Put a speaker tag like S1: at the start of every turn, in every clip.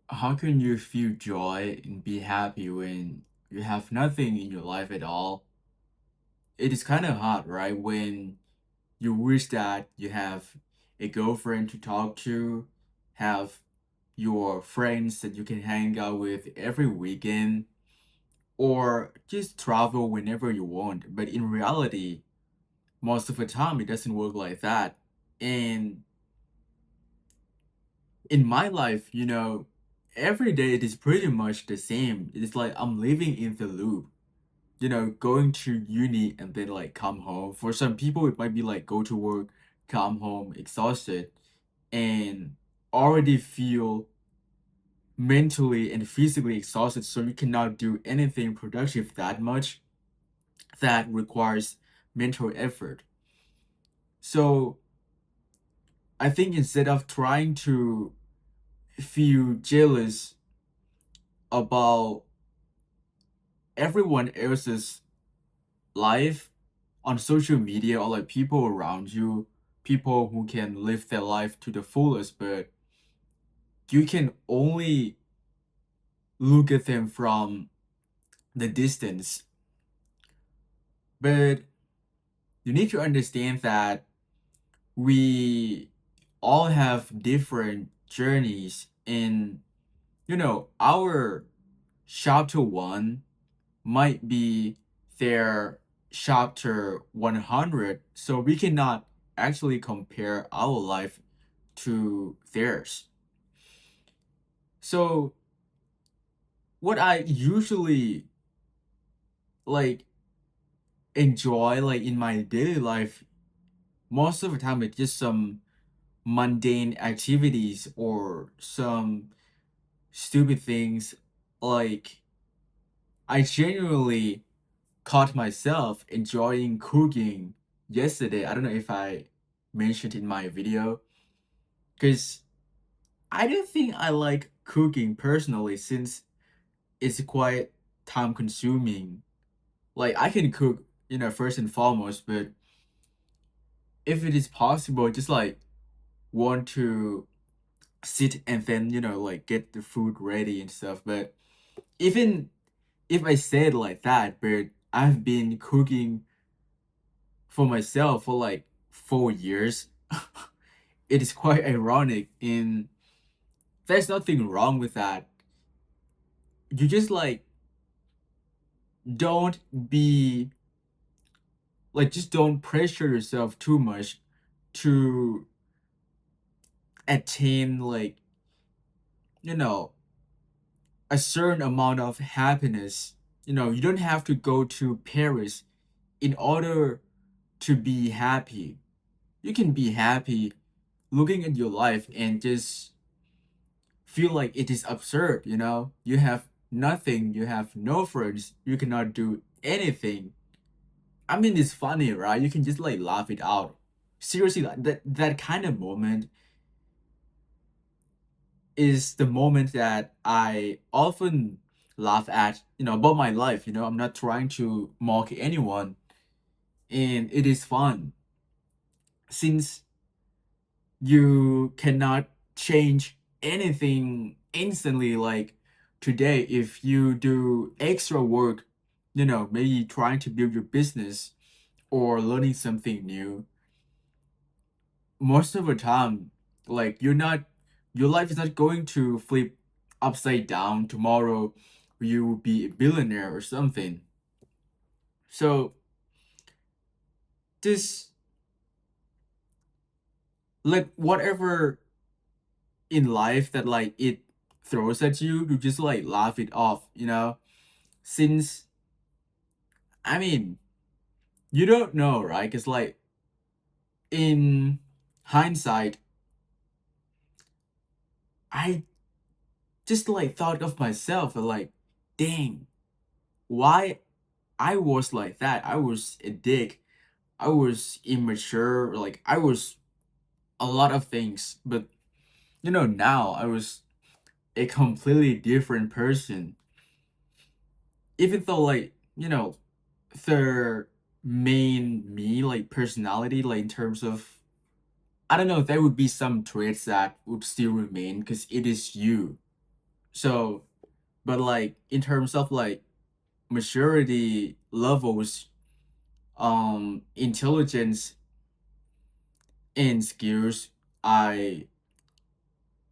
S1: How can you feel joy and be happy when you have nothing in your life at all? It is kind of hard, right? When you wish that you have a girlfriend to talk to, have your friends that you can hang out with every weekend, or just travel whenever you want. But in reality, most of the time, it doesn't work like that. And in my life, every day it is pretty much the same. It's like I'm living in the loop, going to uni and then like come home. For some people, it might be like go to work, come home exhausted, and already feel mentally and physically exhausted. So you cannot do anything productive that much that requires mental effort. So I think instead of trying to feel jealous about everyone else's life on social media or like people around you, people who can live their life to the fullest, but you can only look at them from the distance. But you need to understand that we all have different journeys in, our chapter one might be their chapter 100, so we cannot actually compare our life to theirs. So what I usually like enjoy like in my daily life most of the time it's just some mundane activities or some stupid things. Like I genuinely caught myself enjoying cooking yesterday. I don't know if I mentioned in my video, because I don't think I like cooking personally since it's quite time consuming. Like I can cook, first and foremost, but if it is possible, just like want to sit and then, like get the food ready and stuff. But even if I said like that, but I've been cooking for myself for like 4 years. It is quite ironic, and there's nothing wrong with that. You just like don't be like just don't pressure yourself too much to attain like, you know, a certain amount of happiness. You don't have to go to Paris in order to be happy. You can be happy looking at your life and just feel like it is absurd, You have nothing, you have no friends, you cannot do anything. I mean, it's funny, right? You can just like laugh it out. Seriously, like, that kind of moment is the moment that I often laugh at, about my life. I'm not trying to mock anyone, and it is fun since you cannot change anything instantly. Like today, if you do extra work, maybe trying to build your business or learning something new, most of the time, like your life is not going to flip upside down tomorrow. You will be a billionaire or something. So this, like, whatever in life that like it throws at you, you just like laugh it off, since I mean, you don't know, right? Because like in hindsight, I just like thought of myself and like, dang, why I was like that. I was a dick. I was immature. Like I was a lot of things. But now I was a completely different person. Even though like, the main me, like personality, like in terms of, I don't know, there would be some traits that would still remain because it is you. So, but like in terms of like maturity levels, intelligence and skills, I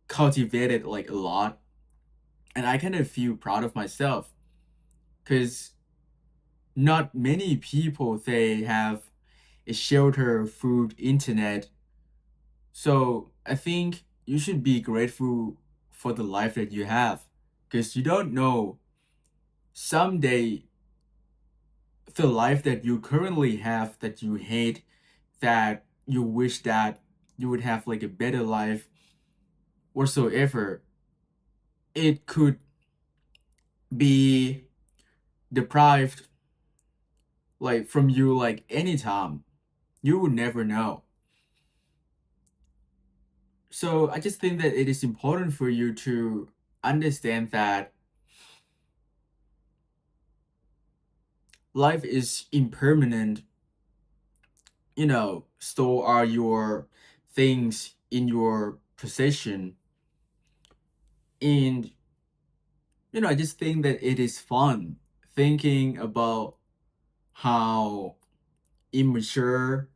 S1: cultivated like a lot, and I kind of feel proud of myself because not many people they have a shelter, food, internet. So I think you should be grateful for the life that you have because you don't know someday the life that you currently have that you hate, that you wish that you would have like a better life whatsoever, it could be deprived like from you like anytime. You would never know. So I just think that it is important for you to understand that life is impermanent. So are your things in your possession. And I just think that it is fun thinking about how immature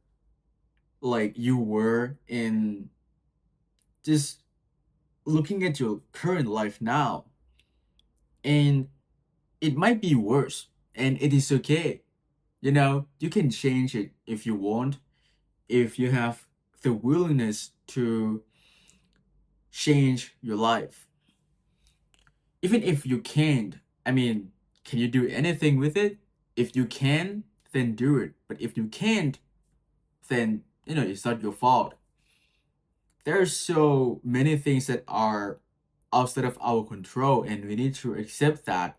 S1: like you were in just looking at your current life now. And it might be worse, and it is okay. You can change it if you want, if you have the willingness to change your life. Even if you can't, I mean, can you do anything with it? If you can, then do it. But if you can't, then it's not your fault. There are so many things that are outside of our control, and we need to accept that.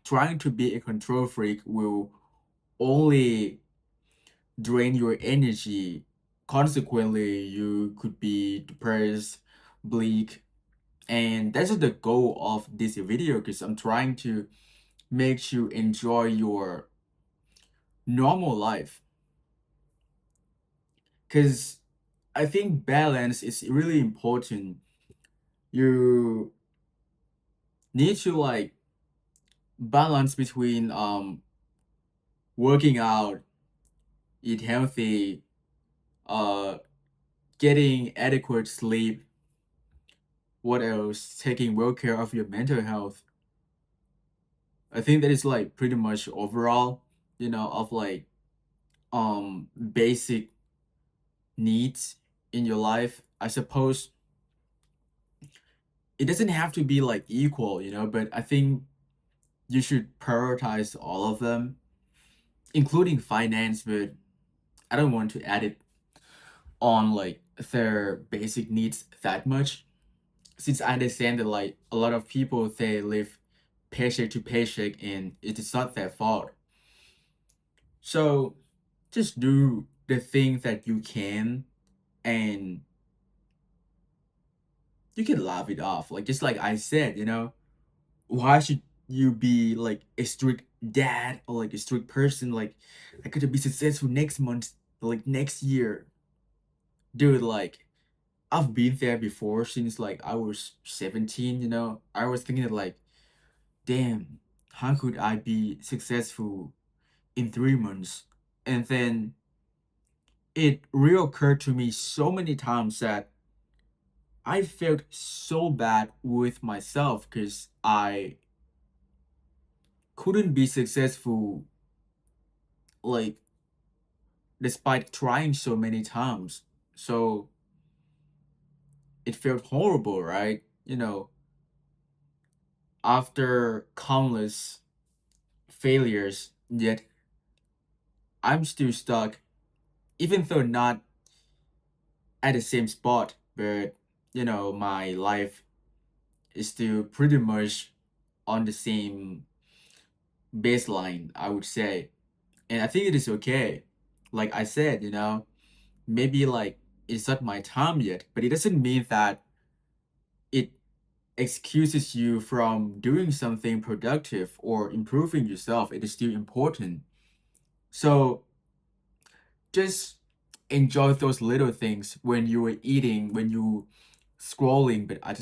S1: Trying to be a control freak will only drain your energy. Consequently, you could be depressed, bleak, and that's the goal of this video because I'm trying to make you enjoy your normal life. Because I think balance is really important. You need to like balance between working out, eat healthy, uh getting adequate sleep, what else? Taking well care of your mental health. I think that is like pretty much overall, of like basic needs in your life. I suppose it doesn't have to be like equal, but I think you should prioritize all of them, including finance, but I don't want to add it on like their basic needs that much, since I understand that like a lot of people they live paycheck to paycheck and it is not their fault. So just do the thing that you can, and you can laugh it off. Like just like I said, why should you be like a strict dad or like a strict person? Like I could be successful next month, like next year. Dude, like I've been there before since like I was 17, I was thinking that like, damn, how could I be successful in 3 months? And then it reoccurred to me so many times that I felt so bad with myself because I couldn't be successful, like, despite trying so many times. So it felt horrible, right? After countless failures, yet I'm still stuck, even though not at the same spot, but my life is still pretty much on the same baseline, I would say. And I think it is okay. Like I said, maybe like it's not my time yet, but it doesn't mean that it excuses you from doing something productive or improving yourself. It is still important. So just enjoy those little things when you were eating, when you scrolling, but I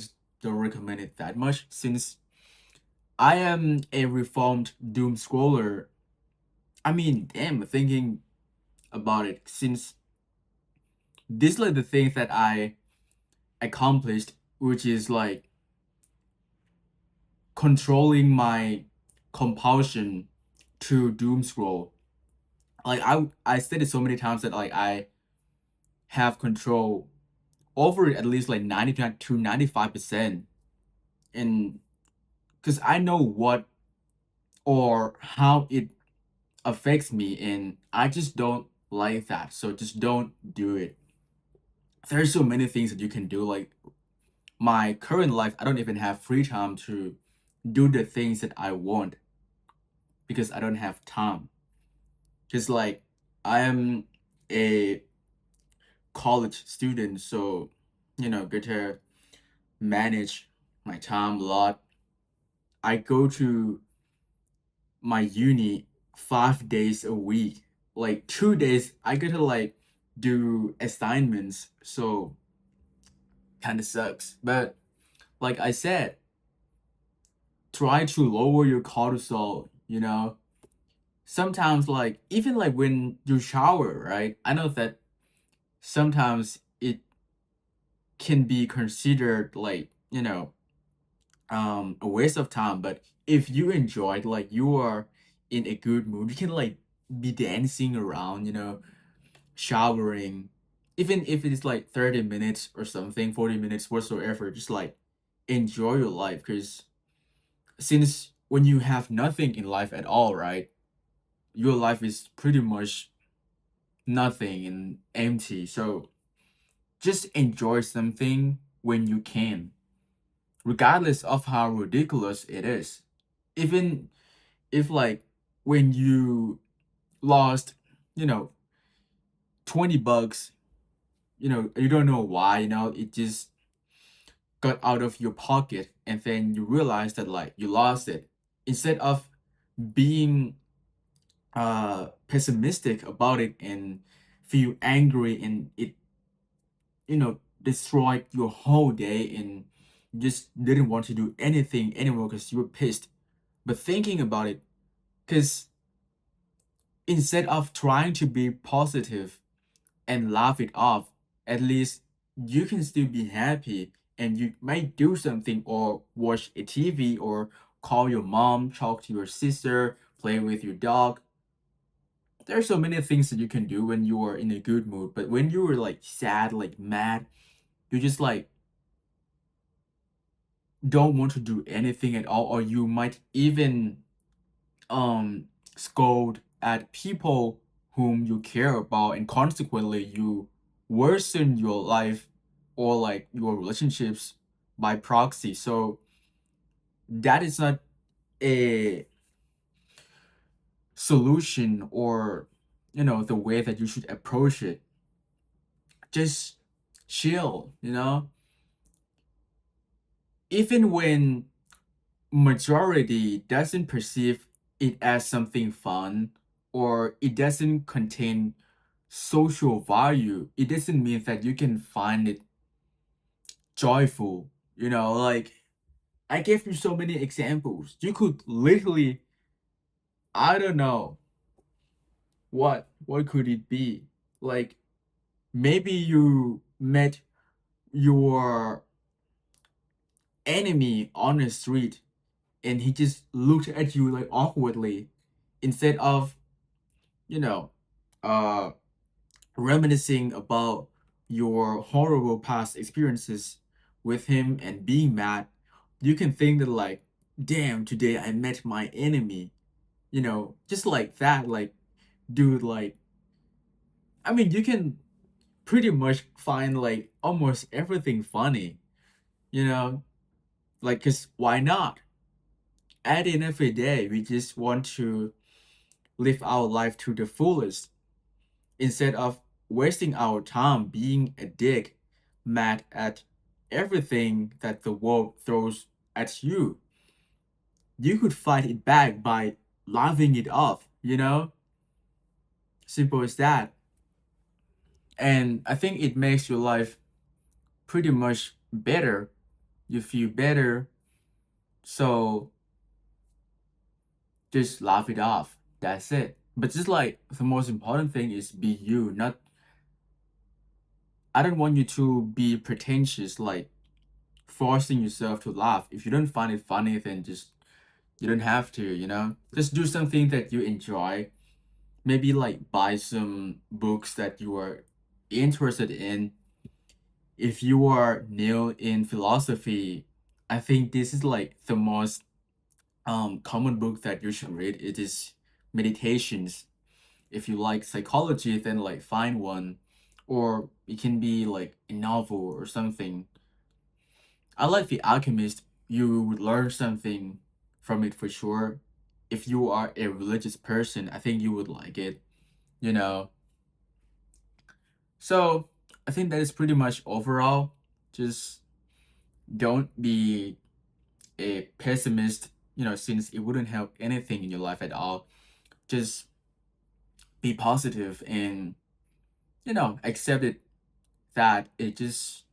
S1: don't recommend it that much since I am a reformed doom scroller. I mean, damn, thinking about it, since this like the things that I accomplished, which is like controlling my compulsion to doom scroll. Like I said it so many times that like I have control over it at least like 90 to 95%. And because I know what or how it affects me, and I just don't like that. So just don't do it. There's so many things that you can do. Like my current life, I don't even have free time to do the things that I want because I don't have time. Just like I am a college student, so get to manage my time a lot. I go to my uni 5 days a week. Like 2 days, I get to like do assignments, so kind of sucks. But like I said, try to lower your cortisol. Sometimes like even like when you shower, right? I know that sometimes it can be considered like a waste of time, but if you enjoy it, like you are in a good mood, you can like be dancing around, showering, even if it's like 30 minutes or something, 40 minutes whatsoever, just like enjoy your life. Because since when you have nothing in life at all, right, your life is pretty much nothing and empty. So just enjoy something when you can, regardless of how ridiculous it is. Even if like when you lost, you know, 20 bucks, you don't know why, it just got out of your pocket, and then you realize that like you lost it. Instead of being pessimistic about it and feel angry, and it destroyed your whole day, and you just didn't want to do anything anymore because you were pissed. But thinking about it, because instead of trying to be positive and laugh it off, at least you can still be happy, and you might do something or watch a TV or call your mom, talk to your sister, play with your dog. There are so many things that you can do when you are in a good mood, but when you were like sad, like mad, you just like don't want to do anything at all, or you might even um scold at people whom you care about, and consequently you worsen your life or like your relationships by proxy. So that is not a solution, or the way that you should approach it. Just chill, even when majority doesn't perceive it as something fun, or it doesn't contain social value, it doesn't mean that you can find it joyful. Like I gave you so many examples. You could literally, I don't know, what could it be? Like maybe you met your enemy on the street, and he just looked at you like awkwardly, instead of you know uh reminiscing about your horrible past experiences with him and being mad. You can think that like, damn, today I met my enemy, just like that. Like, dude, like, I mean, you can pretty much find like almost everything funny, you know like, because why not? At the end of the day, we just want to live our life to the fullest, instead of wasting our time being a dick, mad at everything that the world throws at you. You could fight it back by laughing it off, Simple as that. And I think it makes your life pretty much better, you feel better. So just laugh it off. That's it. But just like the most important thing is be you. Not I don't want you to be pretentious, like forcing yourself to laugh. If you don't find it funny, then just you don't have to, you know? Just do something that you enjoy. Maybe like buy some books that you are interested in. If you are new in philosophy, I think this is like the most common book that you should read. It is Meditations. If you like psychology, then like find one, or it can be like a novel or something. I like The Alchemist. You would learn something from it for sure. If you are a religious person, I think you would like it, you know. So I think that is pretty much overall. Just don't be a pessimist, since it wouldn't help anything in your life at all. Just be positive and, accept it that it's just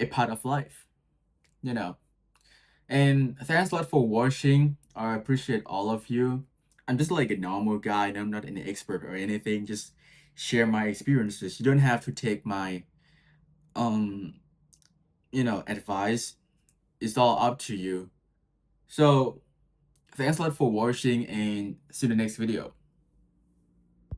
S1: a part of life, you know. And thanks a lot for watching. I appreciate all of you. I'm just like a normal guy and I'm not an expert or anything. Just share my experiences. You don't have to take my um, advice. It's all up to you. So thanks a lot for watching and see you in the next video.